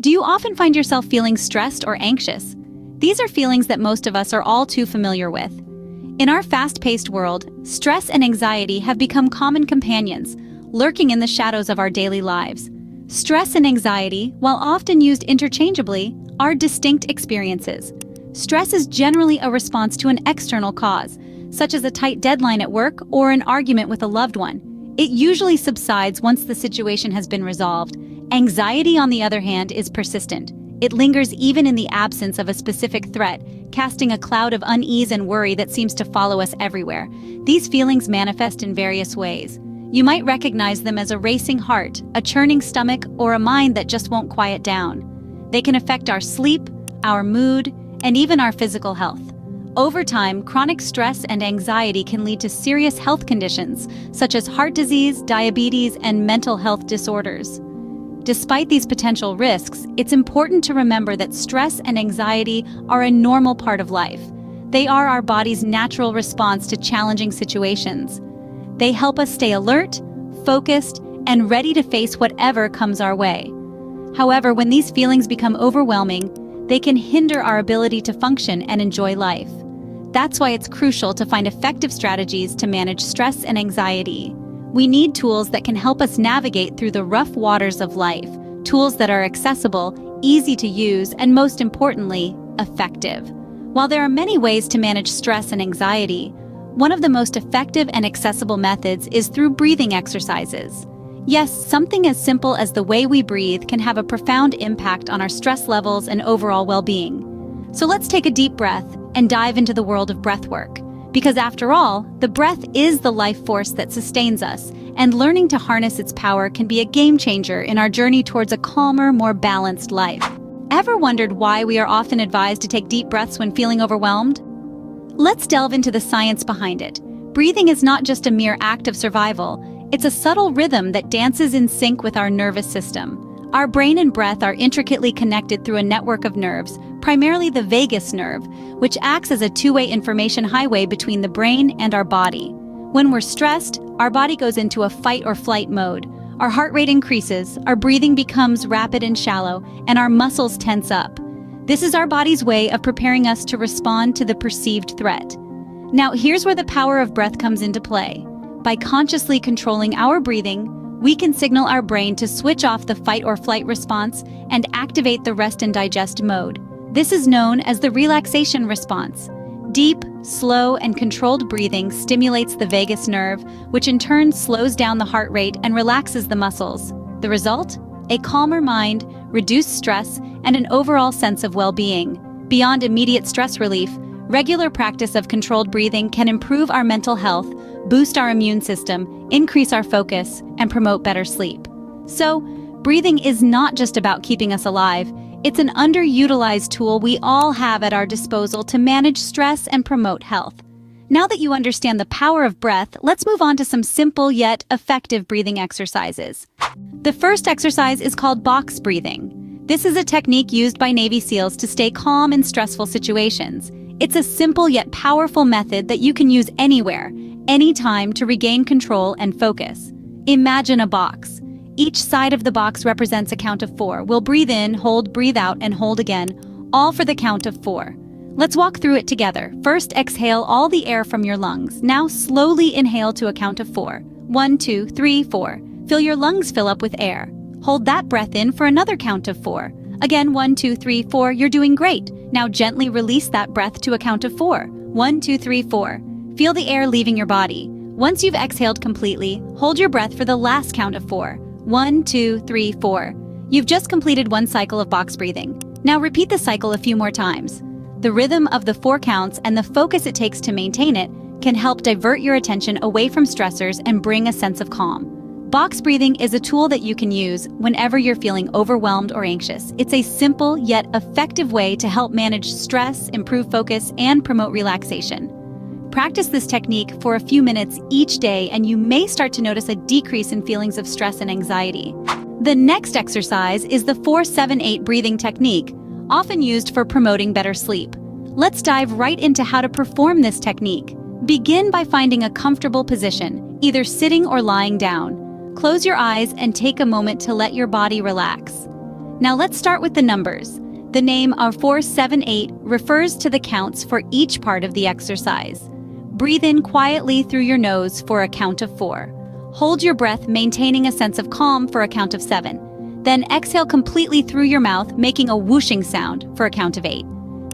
Do you often find yourself feeling stressed or anxious? These are feelings that most of us are all too familiar with. In our fast-paced world, stress and anxiety have become common companions, lurking in the shadows of our daily lives. Stress and anxiety, while often used interchangeably, are distinct experiences. Stress is generally a response to an external cause, such as a tight deadline at work or an argument with a loved one. It usually subsides once the situation has been resolved. Anxiety, on the other hand, is persistent. It lingers even in the absence of a specific threat, casting a cloud of unease and worry that seems to follow us everywhere. These feelings manifest in various ways. You might recognize them as a racing heart, a churning stomach, or a mind that just won't quiet down. They can affect our sleep, our mood, and even our physical health. Over time, chronic stress and anxiety can lead to serious health conditions, such as heart disease, diabetes, and mental health disorders. Despite these potential risks, it's important to remember that stress and anxiety are a normal part of life. They are our body's natural response to challenging situations. They help us stay alert, focused, and ready to face whatever comes our way. However, when these feelings become overwhelming, they can hinder our ability to function and enjoy life. That's why it's crucial to find effective strategies to manage stress and anxiety. We need tools that can help us navigate through the rough waters of life, tools that are accessible, easy to use, and most importantly, effective. While there are many ways to manage stress and anxiety, one of the most effective and accessible methods is through breathing exercises. Yes, something as simple as the way we breathe can have a profound impact on our stress levels and overall well-being. So let's take a deep breath and dive into the world of breathwork. Because after all, the breath is the life force that sustains us, and learning to harness its power can be a game changer in our journey towards a calmer, more balanced life. Ever wondered why we are often advised to take deep breaths when feeling overwhelmed? Let's delve into the science behind it. Breathing is not just a mere act of survival, it's a subtle rhythm that dances in sync with our nervous system. Our brain and breath are intricately connected through a network of nerves, primarily the vagus nerve, which acts as a two-way information highway between the brain and our body. When we're stressed, our body goes into a fight or flight mode. Our heart rate increases, our breathing becomes rapid and shallow, and our muscles tense up. This is our body's way of preparing us to respond to the perceived threat. Now, here's where the power of breath comes into play. By consciously controlling our breathing, we can signal our brain to switch off the fight or flight response and activate the rest and digest mode. This is known as the relaxation response. Deep, slow, and controlled breathing stimulates the vagus nerve, which in turn slows down the heart rate and relaxes the muscles. The result? A calmer mind, reduced stress, and an overall sense of well-being. Beyond immediate stress relief, regular practice of controlled breathing can improve our mental health, boost our immune system, increase our focus, and promote better sleep. So, breathing is not just about keeping us alive. It's an underutilized tool we all have at our disposal to manage stress and promote health. Now that you understand the power of breath, let's move on to some simple yet effective breathing exercises. The first exercise is called box breathing. This is a technique used by Navy SEALs to stay calm in stressful situations. It's a simple yet powerful method that you can use anywhere, anytime to regain control and focus. Imagine a box. Each side of the box represents a count of 4. We'll breathe in, hold, breathe out, and hold again, all for the count of 4. Let's walk through it together. First, exhale all the air from your lungs. Now slowly inhale to a count of 4. 1, 2, 3, 4. Feel your lungs fill up with air. Hold that breath in for another count of 4. Again, 1, 2, 3, 4. You're doing great. Now gently release that breath to a count of 4. 1, 2, 3, 4. Feel the air leaving your body. Once you've exhaled completely, hold your breath for the last count of 4. 1, 2, 3, 4. You've just completed one cycle of box breathing. Now repeat the cycle a few more times. The rhythm of the 4 counts and the focus it takes to maintain it can help divert your attention away from stressors and bring a sense of calm. Box breathing is a tool that you can use whenever you're feeling overwhelmed or anxious. It's a simple yet effective way to help manage stress, improve focus, and promote relaxation. Practice this technique for a few minutes each day and you may start to notice a decrease in feelings of stress and anxiety. The next exercise is the 4-7-8 breathing technique, often used for promoting better sleep. Let's dive right into how to perform this technique. Begin by finding a comfortable position, either sitting or lying down. Close your eyes and take a moment to let your body relax. Now let's start with the numbers. The name of 478 refers to the counts for each part of the exercise. Breathe in quietly through your nose for a count of 4. Hold your breath, maintaining a sense of calm for a count of 7. Then exhale completely through your mouth, making a whooshing sound for a count of 8.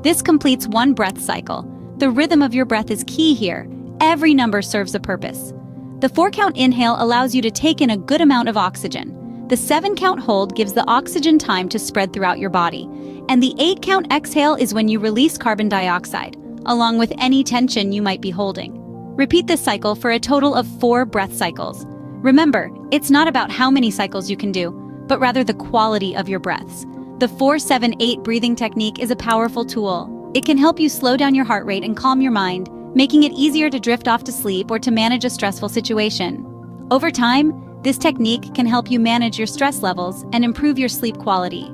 This completes one breath cycle. The rhythm of your breath is key here. Every number serves a purpose. The 4-count inhale allows you to take in a good amount of oxygen. The 7-count hold gives the oxygen time to spread throughout your body. And the 8-count exhale is when you release carbon dioxide, along with any tension you might be holding. Repeat this cycle for a total of 4 breath cycles. Remember, it's not about how many cycles you can do, but rather the quality of your breaths. The 4-7-8 breathing technique is a powerful tool. It can help you slow down your heart rate and calm your mind, making it easier to drift off to sleep or to manage a stressful situation. Over time, this technique can help you manage your stress levels and improve your sleep quality.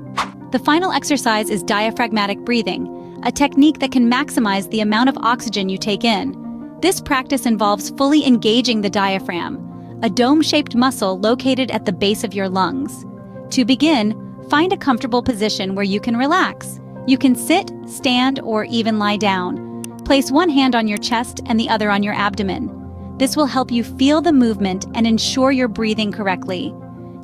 The final exercise is diaphragmatic breathing, a technique that can maximize the amount of oxygen you take in. This practice involves fully engaging the diaphragm, a dome-shaped muscle located at the base of your lungs. To begin, find a comfortable position where you can relax. You can sit, stand, or even lie down. Place one hand on your chest and the other on your abdomen. This will help you feel the movement and ensure you're breathing correctly.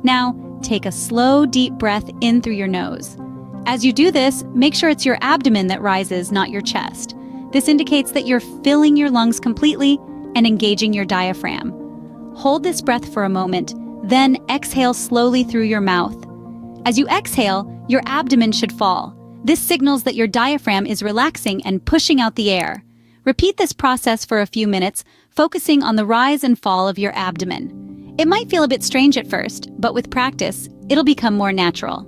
Now, take a slow, deep breath in through your nose. As you do this, make sure it's your abdomen that rises, not your chest. This indicates that you're filling your lungs completely and engaging your diaphragm. Hold this breath for a moment, then exhale slowly through your mouth. As you exhale, your abdomen should fall. This signals that your diaphragm is relaxing and pushing out the air. Repeat this process for a few minutes, focusing on the rise and fall of your abdomen. It might feel a bit strange at first, but with practice, it'll become more natural.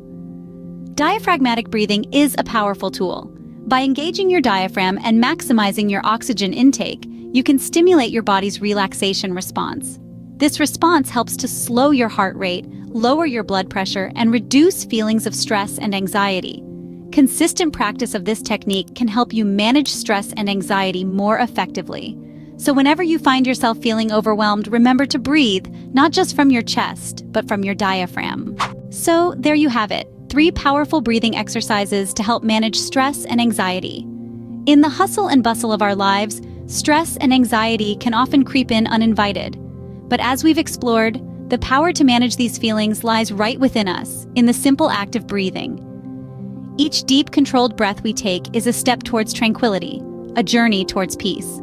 Diaphragmatic breathing is a powerful tool. By engaging your diaphragm and maximizing your oxygen intake, you can stimulate your body's relaxation response. This response helps to slow your heart rate, lower your blood pressure, and reduce feelings of stress and anxiety. Consistent practice of this technique can help you manage stress and anxiety more effectively. So whenever you find yourself feeling overwhelmed, remember to breathe, not just from your chest, but from your diaphragm. So there you have it, 3 powerful breathing exercises to help manage stress and anxiety. In the hustle and bustle of our lives, stress and anxiety can often creep in uninvited. But as we've explored, the power to manage these feelings lies right within us, in the simple act of breathing. Each deep, controlled breath we take is a step towards tranquility, a journey towards peace.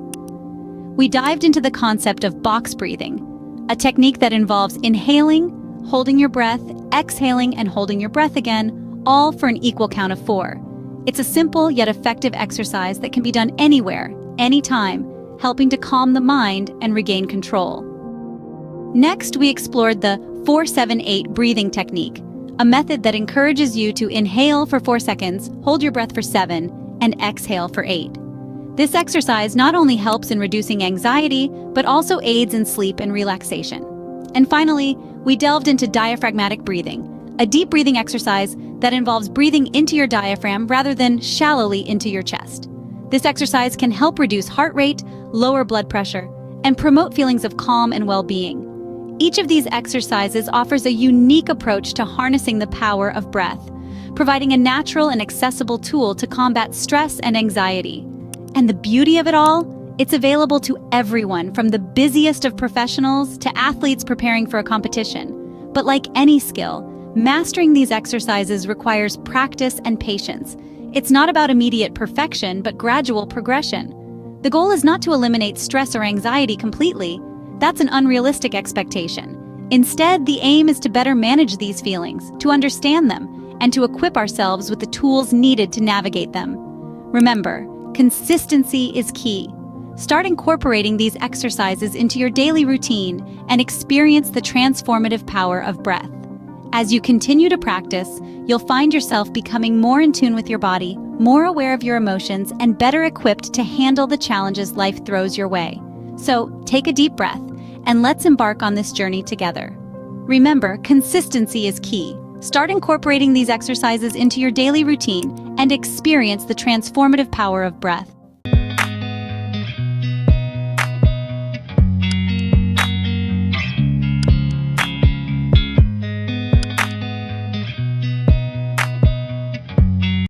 We dived into the concept of box breathing, a technique that involves inhaling, holding your breath, exhaling, and holding your breath again, all for an equal count of 4. It's a simple yet effective exercise that can be done anywhere, anytime, helping to calm the mind and regain control. Next, we explored the 4-7-8 breathing technique, a method that encourages you to inhale for 4 seconds, hold your breath for 7, and exhale for 8. This exercise not only helps in reducing anxiety, but also aids in sleep and relaxation. And finally, we delved into diaphragmatic breathing, a deep breathing exercise that involves breathing into your diaphragm rather than shallowly into your chest. This exercise can help reduce heart rate, lower blood pressure, and promote feelings of calm and well-being. Each of these exercises offers a unique approach to harnessing the power of breath, providing a natural and accessible tool to combat stress and anxiety. And the beauty of it all? It's available to everyone, from the busiest of professionals to athletes preparing for a competition. But like any skill, mastering these exercises requires practice and patience. It's not about immediate perfection, but gradual progression. The goal is not to eliminate stress or anxiety completely. That's an unrealistic expectation. Instead, the aim is to better manage these feelings, to understand them, and to equip ourselves with the tools needed to navigate them. Remember, consistency is key. Start incorporating these exercises into your daily routine and experience the transformative power of breath. As you continue to practice, you'll find yourself becoming more in tune with your body, more aware of your emotions, and better equipped to handle the challenges life throws your way. So, take a deep breath, and let's embark on this journey together. Remember, consistency is key. Start incorporating these exercises into your daily routine and experience the transformative power of breath.